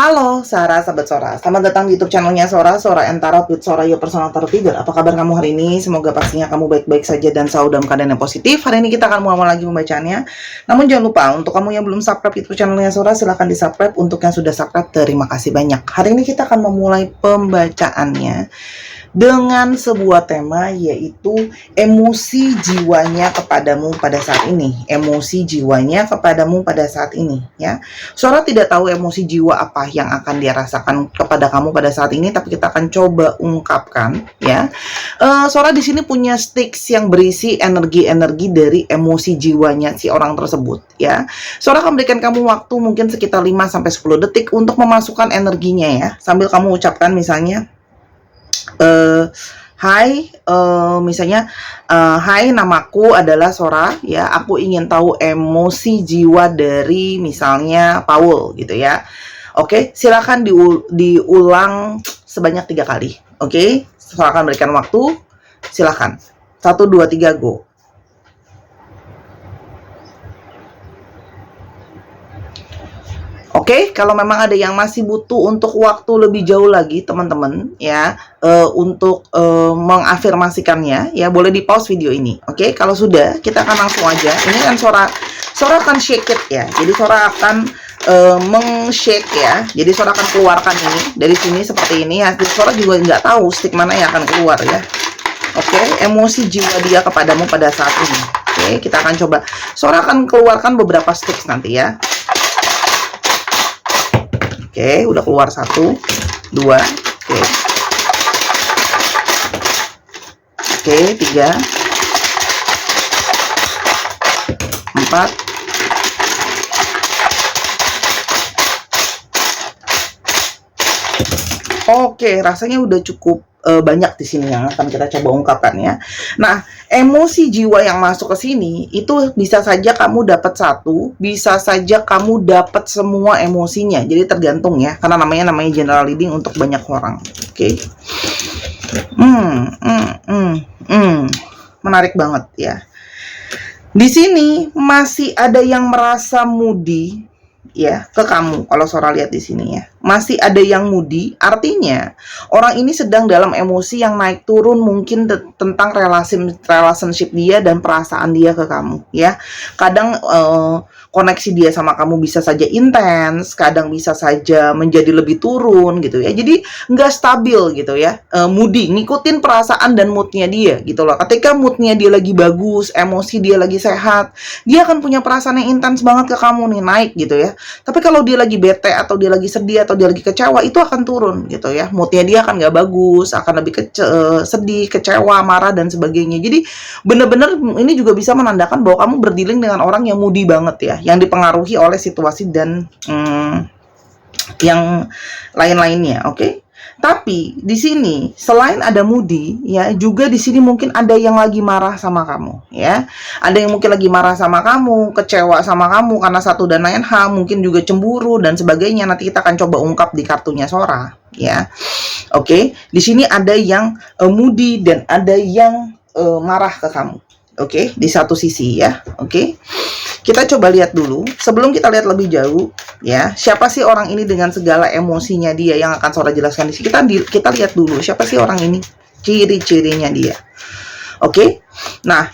Halo Sarah, sahabat Sora. Selamat datang di YouTube channelnya Sora, Sora and Tarot with Sora, your personal tarot reader. Apa kabar kamu hari ini? Semoga pastinya kamu baik-baik saja dan selalu dalam keadaan yang positif. Hari ini kita akan mulai lagi membacaannya. Namun jangan lupa, untuk kamu yang belum subscribe YouTube channelnya Sora, silahkan di subscribe. Untuk yang sudah subscribe, terima kasih banyak. Hari ini kita akan memulai pembacaannya dengan sebuah tema, yaitu emosi jiwanya kepadamu pada saat ini. Emosi jiwanya kepadamu pada saat ini, ya. Sora tidak tahu emosi jiwa apa yang akan dia rasakan kepada kamu pada saat ini, tapi kita akan coba ungkapkan, ya. Sora di sini punya sticks yang berisi energi-energi dari emosi jiwanya si orang tersebut, ya. Sora akan berikan kamu waktu mungkin sekitar 5-10 detik untuk memasukkan energinya, ya. Sambil kamu ucapkan misalnya, hai, misalnya, hai, namaku adalah Sora, ya, aku ingin tahu emosi jiwa dari misalnya Paul, gitu ya. Oke, silakan diulang sebanyak 3 kali. Oke, Sora akan berikan waktu, silakan. 1, 2, 3, go. Oke, kalau memang ada yang masih butuh untuk waktu lebih jauh lagi, teman-teman, ya, untuk mengafirmasikannya, ya, boleh di pause video ini. Oke, kalau sudah, kita akan langsung aja. Ini kan Sora akan shake it, ya. Jadi Sora akan meng-shake, ya. Jadi Sora akan keluarkan ini dari sini seperti ini. Ya. Sora juga nggak tahu stick mana yang akan keluar, ya. Oke, emosi jiwa dia kepadamu pada saat ini. Oke, kita akan coba. Sora akan keluarkan beberapa sticks nanti, ya. Oke, udah keluar 1, 2, oke. Oke, 3, 4, oke, rasanya udah cukup banyak di sini yang akan kita coba ungkapkan, ya. Nah, emosi jiwa yang masuk ke sini itu bisa saja kamu dapat 1, bisa saja kamu dapat semua emosinya. Jadi tergantung, ya, karena namanya general reading untuk banyak orang. Oke. Menarik banget, ya. Di sini masih ada yang merasa moody, ya, ke kamu. Kalau Sora lihat di sini, ya, masih ada yang moody, artinya orang ini sedang dalam emosi yang naik turun mungkin tentang relationship dia dan perasaan dia ke kamu, ya. Kadang koneksi dia sama kamu bisa saja intens, kadang bisa saja menjadi lebih turun, gitu ya. Jadi nggak stabil, gitu ya. Moody, ngikutin perasaan dan moodnya dia, gitu loh. Ketika moodnya dia lagi bagus, emosi dia lagi sehat, dia akan punya perasaan yang intens banget ke kamu nih, naik, gitu ya. Tapi kalau dia lagi bete atau dia lagi sedih atau dia lagi kecewa, itu akan turun, gitu ya. Moodnya dia akan nggak bagus, akan lebih sedih, kecewa, marah dan sebagainya. Jadi bener-bener ini juga bisa menandakan bahwa kamu berdealing dengan orang yang moody banget, ya, yang dipengaruhi oleh situasi dan yang lain-lainnya. Oke. Tapi di sini selain ada moody, ya, juga di sini mungkin ada yang lagi marah sama kamu, ya. Ada yang mungkin lagi marah sama kamu, kecewa sama kamu karena satu dan lain hal, mungkin juga cemburu dan sebagainya. Nanti kita akan coba ungkap di kartunya Sora, ya. Oke, di sini ada yang moody dan ada yang marah ke kamu. Oke, di satu sisi, ya. Oke. Kita coba lihat dulu, sebelum kita lihat lebih jauh, ya, siapa sih orang ini dengan segala emosinya dia yang akan Sora jelaskan di sini. Kita lihat dulu, siapa sih orang ini, ciri-cirinya dia. Oke, nah,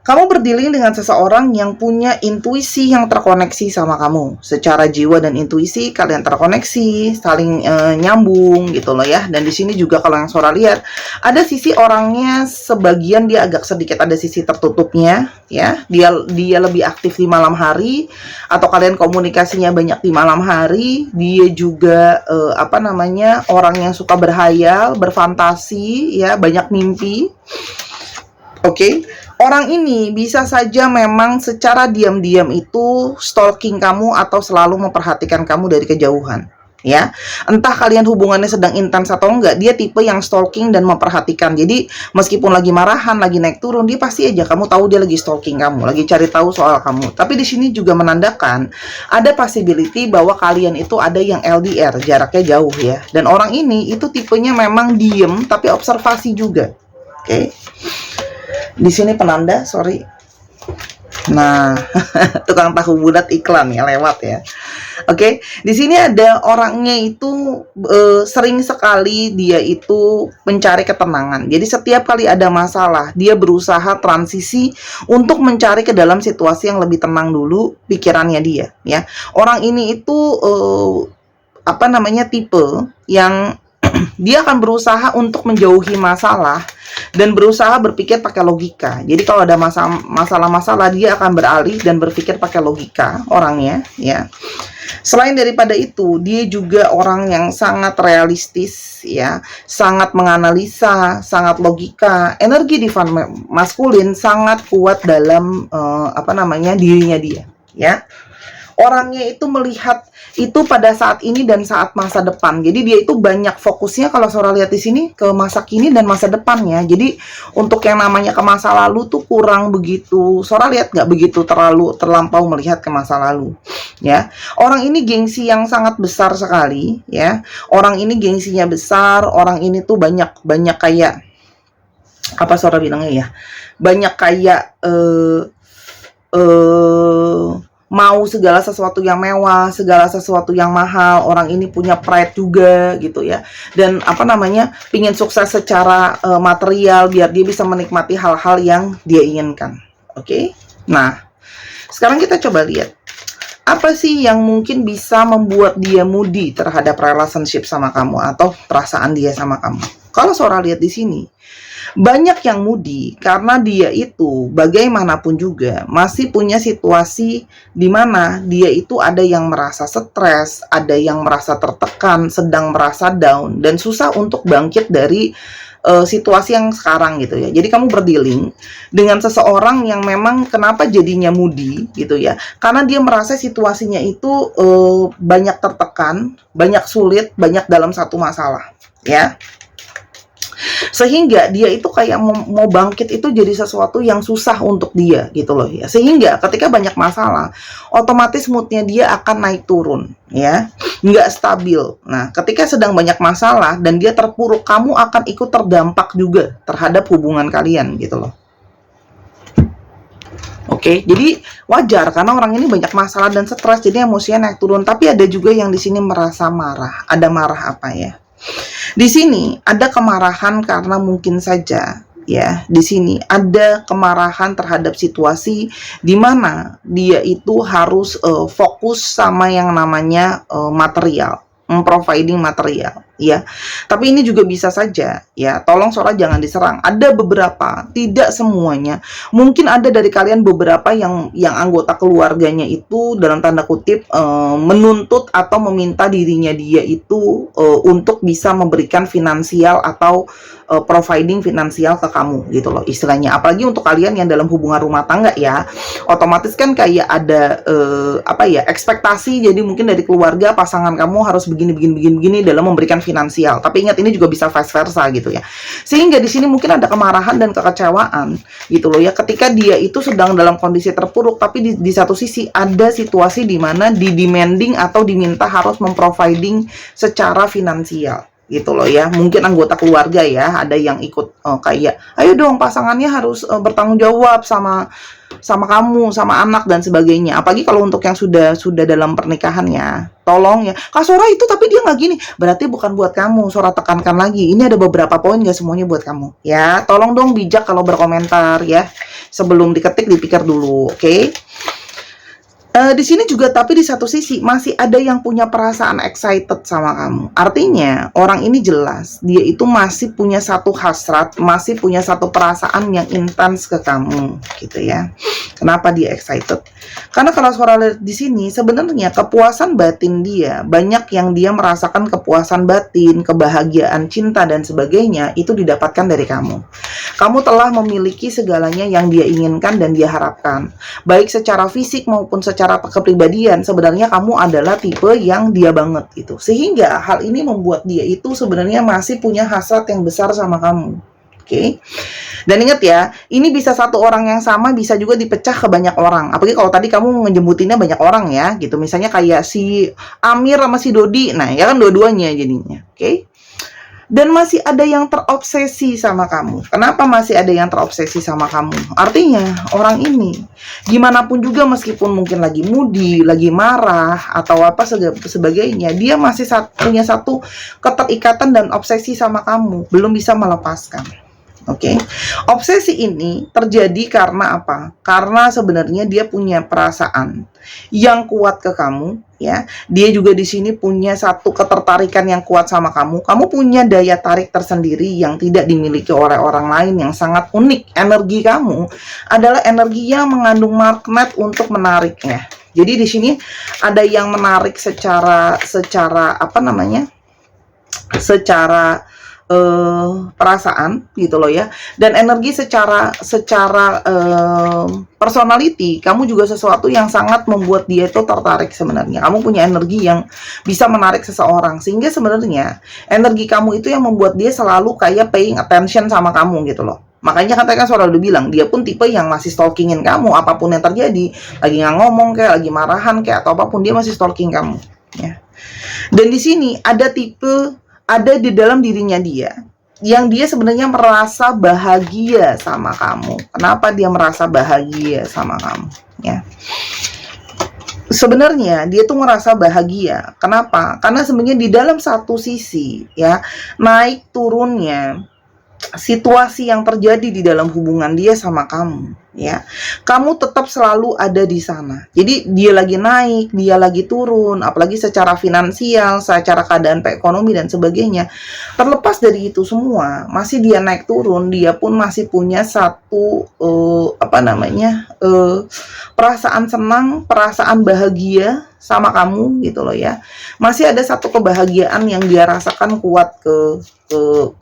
kamu berdealing dengan seseorang yang punya intuisi yang terkoneksi sama kamu. Secara jiwa dan intuisi, kalian terkoneksi, saling nyambung, gitu loh, ya. Dan di sini juga kalau yang Sora lihat, ada sisi orangnya sebagian dia agak sedikit ada sisi tertutupnya, ya. Dia lebih aktif di malam hari, atau kalian komunikasinya banyak di malam hari. Dia juga orang yang suka berhayal, berfantasi, ya, banyak mimpi. Oke. Orang ini bisa saja memang secara diam-diam itu stalking kamu atau selalu memperhatikan kamu dari kejauhan, ya. Entah kalian hubungannya sedang intens atau enggak, dia tipe yang stalking dan memperhatikan. Jadi meskipun lagi marahan, lagi naik turun, dia pasti aja kamu tahu dia lagi stalking kamu, lagi cari tahu soal kamu. Tapi di sini juga menandakan ada possibility bahwa kalian itu ada yang LDR, jaraknya jauh, ya. Dan orang ini itu tipenya memang diem tapi observasi juga. Oke. Di sini penanda, sorry. Nah, tukang tahu bulat iklan ya lewat ya. Oke, di sini ada orangnya itu sering sekali dia itu mencari ketenangan. Jadi setiap kali ada masalah, dia berusaha transisi untuk mencari ke dalam situasi yang lebih tenang dulu pikirannya dia, ya. Orang ini itu apa namanya, tipe yang dia akan berusaha untuk menjauhi masalah dan berusaha berpikir pakai logika. Jadi kalau ada masalah-masalah dia akan beralih dan berpikir pakai logika orangnya, ya. Selain daripada itu, dia juga orang yang sangat realistis, ya, sangat menganalisa, sangat logika. Energi divine maskulin sangat kuat dalam apa namanya, dirinya dia, ya. Orangnya itu melihat itu pada saat ini dan saat masa depan. Jadi dia itu banyak fokusnya kalau Sora lihat di sini ke masa kini dan masa depannya. Jadi untuk yang namanya ke masa lalu tuh kurang begitu. Sora lihat nggak begitu terlampau melihat ke masa lalu, ya. Orang ini gengsi yang sangat besar sekali, ya. Orang ini gengsinya besar. Orang ini tuh banyak kayak apa Sora bilangnya ya? Banyak kayak mau segala sesuatu yang mewah, segala sesuatu yang mahal. Orang ini punya pride juga gitu ya. Dan apa namanya, pingin sukses secara material biar dia bisa menikmati hal-hal yang dia inginkan. Oke? Nah, sekarang kita coba lihat. Apa sih yang mungkin bisa membuat dia moody terhadap relationship sama kamu atau perasaan dia sama kamu? Kalau Sora lihat di sini, banyak yang moody karena dia itu bagaimanapun juga masih punya situasi di mana dia itu ada yang merasa stres, ada yang merasa tertekan, sedang merasa down dan susah untuk bangkit dari situasi yang sekarang gitu ya. Jadi kamu berdealing dengan seseorang yang memang kenapa jadinya moody gitu ya. Karena dia merasa situasinya itu banyak tertekan, banyak sulit, banyak dalam satu masalah, ya. Sehingga dia itu kayak mau bangkit itu jadi sesuatu yang susah untuk dia gitu loh ya. Sehingga ketika banyak masalah, otomatis moodnya dia akan naik turun ya, nggak stabil. Nah, ketika sedang banyak masalah dan dia terpuruk, kamu akan ikut terdampak juga terhadap hubungan kalian gitu loh. Oke, jadi wajar karena orang ini banyak masalah dan stres, jadi emosinya naik turun. Tapi ada juga yang di sini merasa marah. Ada marah apa ya? Di sini ada kemarahan karena mungkin saja ya, di sini ada kemarahan terhadap situasi di mana dia itu harus fokus sama yang namanya material, providing material ya. Tapi ini juga bisa saja ya, tolong Sora jangan diserang. Ada beberapa, tidak semuanya. Mungkin ada dari kalian beberapa yang anggota keluarganya itu dalam tanda kutip menuntut atau meminta dirinya dia itu untuk bisa memberikan finansial atau providing finansial ke kamu gitu loh istilahnya. Apalagi untuk kalian yang dalam hubungan rumah tangga ya, otomatis kan kayak ada apa ya, ekspektasi. Jadi mungkin dari keluarga pasangan kamu harus begini dalam memberikan finansial. Tapi ingat ini juga bisa vice versa gitu ya. Sehingga di sini mungkin ada kemarahan dan kekecewaan gitu loh ya, ketika dia itu sedang dalam kondisi terpuruk, tapi di satu sisi ada situasi di mana demanding atau diminta harus memproviding secara finansial gitu loh ya. Mungkin anggota keluarga ya, ada yang ikut kayak ayo dong pasangannya harus bertanggung jawab sama kamu, sama anak dan sebagainya. Apalagi kalau untuk yang sudah dalam pernikahan ya, tolong ya. Kak Sora itu tapi dia nggak gini, berarti bukan buat kamu. Sora tekankan lagi, ini ada beberapa poin, nggak semuanya buat kamu ya. Tolong dong bijak kalau berkomentar ya, sebelum diketik dipikir dulu, oke? Di sini juga, tapi di satu sisi masih ada yang punya perasaan excited sama kamu. Artinya orang ini jelas dia itu masih punya satu hasrat, masih punya satu perasaan yang intens ke kamu, gitu ya. Kenapa dia excited? Karena kalau Sora lihat di sini sebenarnya kepuasan batin dia, banyak yang dia merasakan kepuasan batin, kebahagiaan, cinta dan sebagainya itu didapatkan dari kamu. Kamu telah memiliki segalanya yang dia inginkan dan dia harapkan, baik secara fisik maupun secara kepribadian. Sebenarnya kamu adalah tipe yang dia banget itu, sehingga hal ini membuat dia itu sebenarnya masih punya hasrat yang besar sama kamu. Oke. Dan ingat ya, ini bisa satu orang yang sama bisa juga dipecah ke banyak orang. Apalagi kalau tadi kamu ngejembutinnya banyak orang ya, gitu. Misalnya kayak si Amir sama si Dodi, nah ya kan dua-duanya jadinya. Oke. dan masih ada yang terobsesi sama kamu. Kenapa masih ada yang terobsesi sama kamu? Artinya orang ini gimana pun juga, meskipun mungkin lagi moody, lagi marah atau apa sebagainya, dia masih punya satu keterikatan dan obsesi sama kamu, belum bisa melepaskan. Oke, obsesi ini terjadi karena apa? Karena sebenarnya dia punya perasaan yang kuat ke kamu, ya. Dia juga di sini punya satu ketertarikan yang kuat sama kamu. Kamu punya daya tarik tersendiri yang tidak dimiliki oleh orang lain, yang sangat unik. Energi kamu adalah energi yang mengandung magnet untuk menariknya. Jadi di sini ada yang menarik secara apa namanya? Secara perasaan gitu loh ya, dan energi secara personality. Kamu juga sesuatu yang sangat membuat dia itu tertarik. Sebenarnya kamu punya energi yang bisa menarik seseorang, sehingga sebenarnya energi kamu itu yang membuat dia selalu kayak paying attention sama kamu gitu loh. Makanya katakan suara udah bilang, dia pun tipe yang masih stalkingin kamu, apapun yang terjadi, lagi nggak ngomong kayak, lagi marahan kayak atau apapun, dia masih stalking kamu ya. Dan di sini ada di dalam dirinya dia yang dia sebenarnya merasa bahagia sama kamu. Kenapa dia merasa bahagia sama kamu? Ya, sebenarnya dia tuh merasa bahagia. Kenapa? Karena sebenarnya di dalam satu sisi ya, naik turunnya situasi yang terjadi di dalam hubungan dia sama kamu, ya, kamu tetap selalu ada di sana. Jadi dia lagi naik, dia lagi turun, apalagi secara finansial, secara keadaan ekonomi dan sebagainya. Terlepas dari itu semua, masih dia naik turun, dia pun masih punya satu perasaan senang, perasaan bahagia sama kamu gitu loh ya. Masih ada satu kebahagiaan yang dia rasakan kuat ke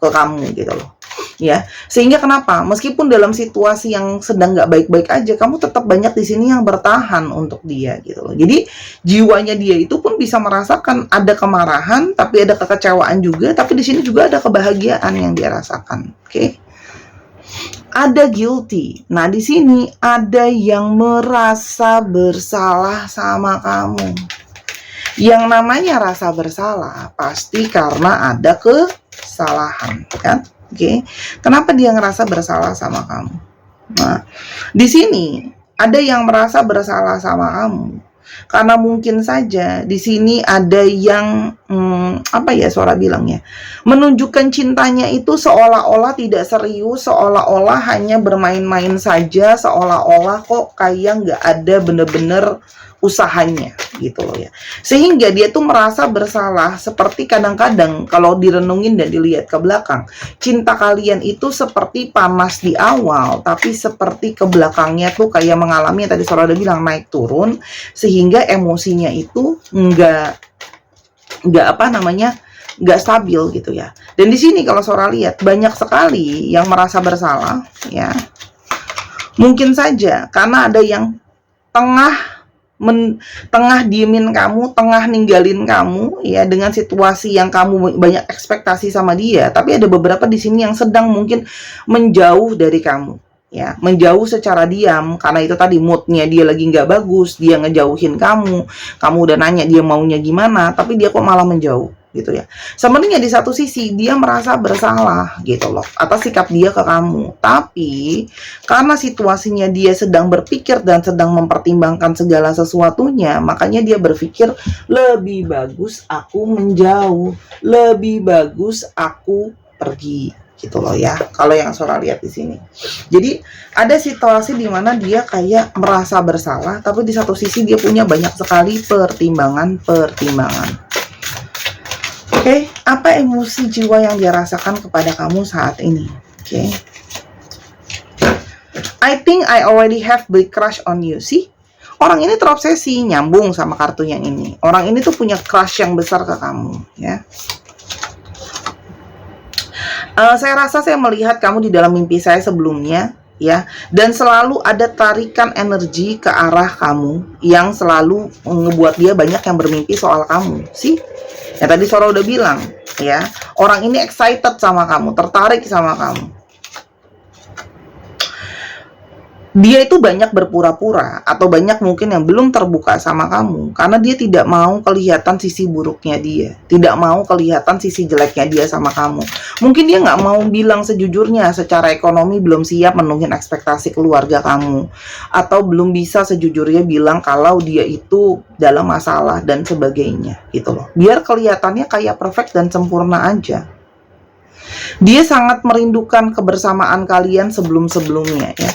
kamu gitu loh. Ya, sehingga kenapa? Meskipun dalam situasi yang sedang nggak baik-baik aja, kamu tetap banyak di sini yang bertahan untuk dia gitu loh. Jadi jiwanya dia itu pun bisa merasakan ada kemarahan, tapi ada kekecewaan juga, tapi di sini juga ada kebahagiaan yang dia rasakan. Oke. Ada guilty. Nah, di sini ada yang merasa bersalah sama kamu. Yang namanya rasa bersalah pasti karena ada kesalahan, kan? Oke. Kenapa dia ngerasa bersalah sama kamu? Nah, di sini ada yang merasa bersalah sama kamu karena mungkin saja di sini ada yang suara bilangnya, menunjukkan cintanya itu seolah-olah tidak serius, seolah-olah hanya bermain-main saja, seolah-olah kok kayak nggak ada bener-bener usahanya gitu loh ya. Sehingga dia tuh merasa bersalah, seperti kadang-kadang kalau direnungin dan dilihat ke belakang, cinta kalian itu seperti panas di awal, tapi seperti ke belakangnya tuh kayak mengalami yang tadi Sora udah bilang, naik turun, sehingga emosinya itu nggak stabil gitu ya. Dan di sini kalau Sora lihat banyak sekali yang merasa bersalah ya. Mungkin saja karena ada yang tengah diemin kamu, tengah ninggalin kamu ya, dengan situasi yang kamu banyak ekspektasi sama dia, tapi ada beberapa di sini yang sedang mungkin menjauh dari kamu ya, menjauh secara diam karena itu tadi moodnya dia lagi nggak bagus, dia ngejauhin kamu udah nanya dia maunya gimana, tapi dia kok malah menjauh gitu ya. Sebenarnya di satu sisi dia merasa bersalah gitu loh atas sikap dia ke kamu, tapi karena situasinya dia sedang berpikir dan sedang mempertimbangkan segala sesuatunya, makanya dia berpikir lebih bagus aku menjauh, lebih bagus aku pergi gitu loh ya. Kalau yang Sora lihat di sini, jadi ada situasi di mana dia kayak merasa bersalah, tapi di satu sisi dia punya banyak sekali pertimbangan. Oke, apa emosi jiwa yang dia rasakan kepada kamu saat ini? Oke. I think I already have big crush on you. See? Orang ini terobsesi, nyambung sama kartu yang ini. Orang ini tuh punya crush yang besar ke kamu, ya. Saya rasa saya melihat kamu di dalam mimpi saya sebelumnya, ya, dan selalu ada tarikan energi ke arah kamu yang selalu ngebuat dia banyak yang bermimpi soal kamu. Sih? Ya tadi Sora udah bilang ya, orang ini excited sama kamu, tertarik sama kamu. Dia itu banyak berpura-pura atau banyak mungkin yang belum terbuka sama kamu karena dia tidak mau kelihatan sisi buruknya dia, tidak mau kelihatan sisi jeleknya dia sama kamu. Mungkin dia nggak mau bilang sejujurnya secara ekonomi belum siap menuhin ekspektasi keluarga kamu, atau belum bisa sejujurnya bilang kalau dia itu dalam masalah dan sebagainya gitu loh. Biar kelihatannya kayak perfect dan sempurna aja. Dia sangat merindukan kebersamaan kalian sebelum-sebelumnya ya.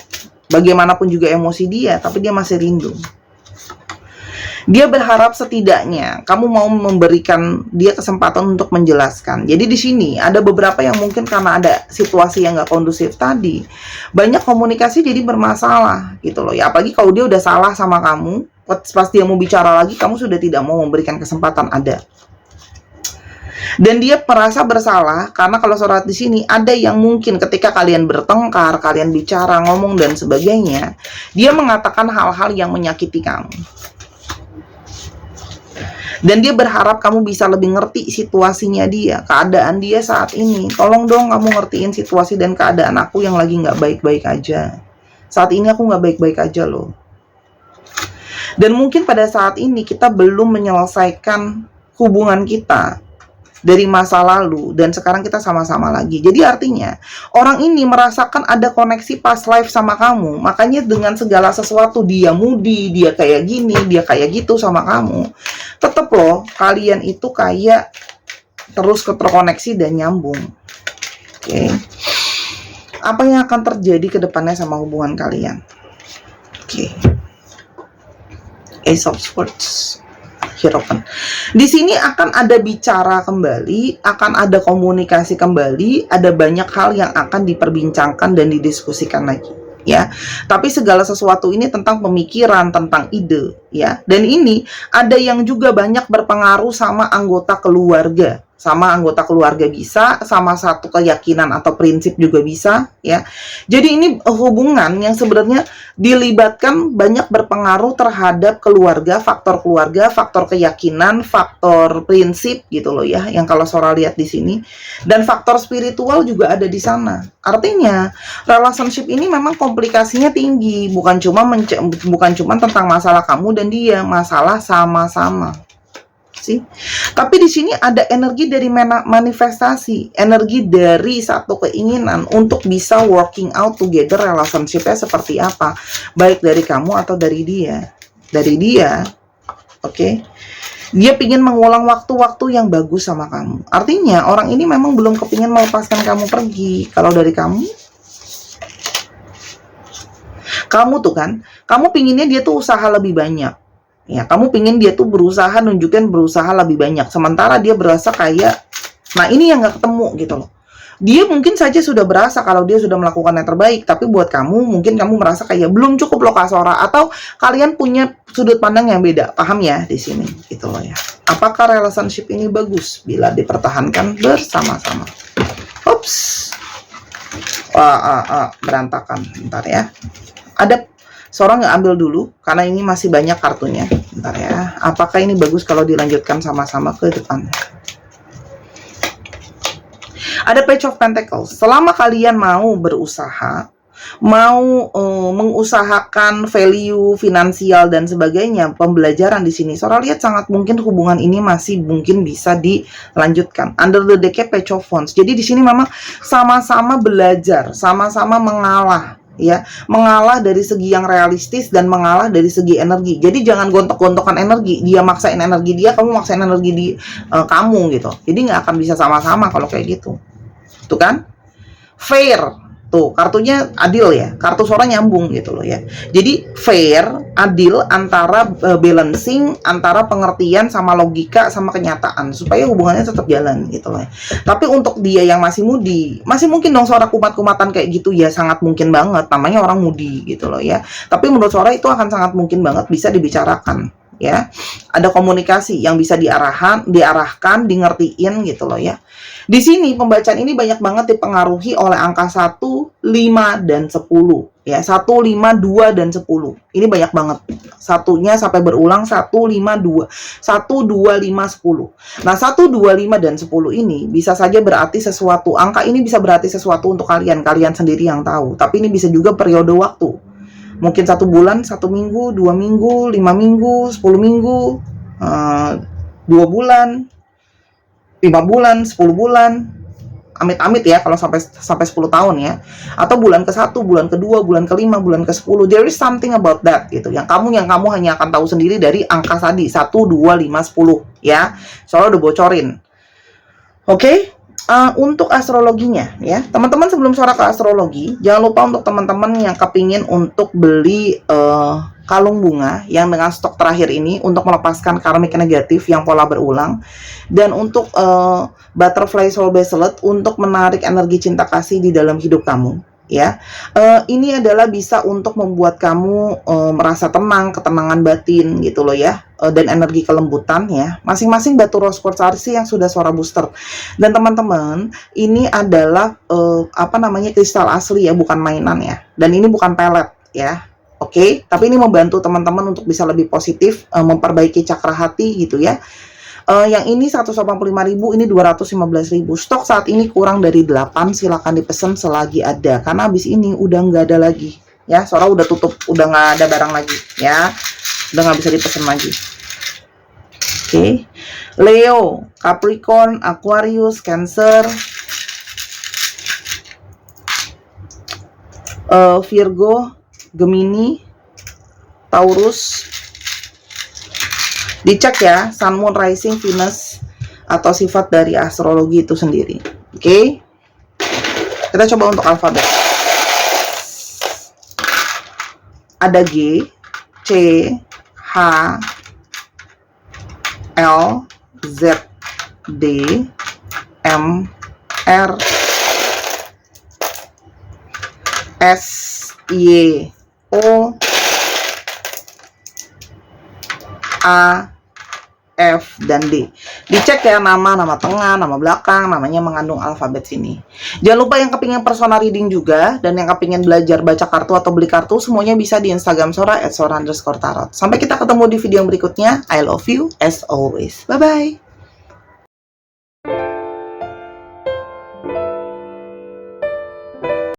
Bagaimanapun juga emosi dia, tapi dia masih rindu. Dia berharap setidaknya kamu mau memberikan dia kesempatan untuk menjelaskan. Jadi di sini ada beberapa yang mungkin karena ada situasi yang nggak kondusif tadi, banyak komunikasi jadi bermasalah gitu loh ya. Apalagi kalau dia udah salah sama kamu, pas dia mau bicara lagi, kamu sudah tidak mau memberikan kesempatan ada. Dan dia merasa bersalah karena kalau surat di sini ada yang mungkin ketika kalian bertengkar, kalian bicara, ngomong dan sebagainya, dia mengatakan hal-hal yang menyakiti kamu. Dan dia berharap kamu bisa lebih ngerti situasinya dia, keadaan dia saat ini. Tolong dong kamu ngertiin situasi dan keadaan aku yang lagi nggak baik-baik aja. Saat ini aku nggak baik-baik aja loh. Dan mungkin pada saat ini kita belum menyelesaikan hubungan kita dari masa lalu dan sekarang kita sama-sama lagi. Jadi artinya orang ini merasakan ada koneksi past life sama kamu. Makanya dengan segala sesuatu dia moody, dia kayak gini, dia kayak gitu sama kamu. Tetep loh kalian itu kayak terus terkoneksi dan nyambung. Oke. Apa yang akan terjadi ke depannya sama hubungan kalian? Oke. Ace of Swords. Hierophant. Di sini akan ada bicara kembali, akan ada komunikasi kembali, ada banyak hal yang akan diperbincangkan dan didiskusikan lagi, ya. Tapi segala sesuatu ini tentang pemikiran, tentang ide, ya. Dan ini ada yang juga banyak berpengaruh sama anggota keluarga. Sama anggota keluarga bisa, sama satu keyakinan atau prinsip juga bisa, ya. Jadi ini hubungan yang sebenarnya dilibatkan banyak berpengaruh terhadap keluarga, faktor keyakinan, faktor prinsip gitu loh ya, yang kalau Sora lihat di sini. Dan faktor spiritual juga ada di sana. Artinya, relationship ini memang komplikasinya tinggi, bukan cuma tentang masalah kamu dan dia, masalah sama-sama. Sih. Tapi di sini ada energi dari manifestasi, energi dari satu keinginan untuk bisa working out together relationship-nya seperti apa, baik dari kamu atau dari dia. Dari dia, oke. Dia pingin mengulang waktu-waktu yang bagus sama kamu. Artinya orang ini memang belum kepingin melepaskan kamu pergi. Kalau dari kamu tuh kan, kamu pinginnya dia tuh usaha lebih banyak. Ya, kamu pingin dia tuh berusaha lebih banyak. Sementara dia berasa kayak, nah ini yang gak ketemu gitu loh. Dia mungkin saja sudah berasa kalau dia sudah melakukan yang terbaik. Tapi buat kamu, mungkin kamu merasa kayak belum cukup loh Kak Sora. Atau kalian punya sudut pandang yang beda. Paham ya di sini gitu loh ya. Apakah relationship ini bagus bila dipertahankan bersama-sama? Ups. Berantakan. Bentar ya. Ada Sora nggak ambil dulu karena ini masih banyak kartunya. Bentar ya. Apakah ini bagus kalau dilanjutkan sama-sama ke depan? Ada Page of Pentacles. Selama kalian mau berusaha, mau mengusahakan value finansial dan sebagainya, pembelajaran di sini, Sora lihat sangat mungkin hubungan ini masih mungkin bisa dilanjutkan. Under the deck Page of Wands. Jadi di sini memang sama-sama belajar, sama-sama mengalah. Ya, mengalah dari segi yang realistis dan mengalah dari segi energi. Jadi jangan gontok-gontokan energi. Dia maksain energi dia, kamu maksain energi di kamu gitu. Jadi nggak akan bisa sama-sama kalau kayak gitu. Tuh kan? Fair. Tuh, kartunya adil ya. Kartu Sora nyambung gitu loh ya. Jadi fair, adil antara balancing antara pengertian sama logika sama kenyataan supaya hubungannya tetap jalan gitu loh. Tapi untuk dia yang masih moody, masih mungkin dong Sora kumat-kumatan kayak gitu ya, sangat mungkin banget. Namanya orang moody gitu loh ya. Tapi menurut Sora itu akan sangat mungkin banget bisa dibicarakan ya. Ada komunikasi yang bisa diarahkan, dingertiin gitu loh ya. Di sini pembacaan ini banyak banget dipengaruhi oleh angka 1, 5, dan 10 ya. 1, 5, 2, dan 10. Ini banyak banget. Satunya sampai berulang 1, 5, 2. 1, 2, 5, 10. Nah, 1, 2, 5, dan 10 ini bisa saja berarti sesuatu. Angka ini bisa berarti sesuatu untuk kalian sendiri yang tahu. Tapi ini bisa juga periode waktu. Mungkin 1 bulan, 1 minggu, 2 minggu, 5 minggu, 10 minggu, 2 bulan, 5 bulan, 10 bulan. Amit-amit ya kalau sampai 10 tahun ya. Atau bulan ke-1, bulan ke-2, bulan ke-5, bulan ke-10. There is something about that gitu. Yang kamu hanya akan tahu sendiri dari angka tadi 1, 2, 5, 10 ya. Soalnya udah bocorin. Oke? Untuk astrologinya ya. Teman-teman sebelum Sora ke astrologi, jangan lupa untuk teman-teman yang kepingin untuk beli kalung bunga yang dengan stok terakhir ini untuk melepaskan karmik negatif yang pola berulang, dan untuk butterfly soul bracelet untuk menarik energi cinta kasih di dalam hidup kamu ya. Ini adalah bisa untuk membuat kamu merasa tenang, ketenangan batin gitu loh ya, dan energi kelembutan ya. Masing-masing batu rose quartz RC yang sudah Sora booster. Dan teman-teman, ini adalah kristal asli ya, bukan mainan ya. Dan ini bukan pelet ya. Oke, tapi ini membantu teman-teman untuk bisa lebih positif, memperbaiki cakra hati gitu ya. Yang ini 185.000, ini 215.000. Stok saat ini kurang dari 8, silakan dipesan selagi ada. Karena habis ini udah nggak ada lagi. Ya, Sora udah tutup, udah nggak ada barang lagi. Ya, udah nggak bisa dipesan lagi. Oke, Leo, Capricorn, Aquarius, Cancer, Virgo, Gemini, Taurus. Dicek ya, Sun, Moon, Rising, Venus, atau sifat dari astrologi itu sendiri. Oke? Kita coba untuk alfabet. Ada G, C, H, L, Z, D, M, R, S, Y, O, A, F, dan D. Dicek ya nama tengah, nama belakang, namanya mengandung alfabet sini. Jangan lupa yang kepingin personal reading juga, dan yang kepingin belajar baca kartu atau beli kartu, semuanya bisa di Instagram Sora @sora_tarot. Sampai kita ketemu di video yang berikutnya. I love you as always. Bye-bye.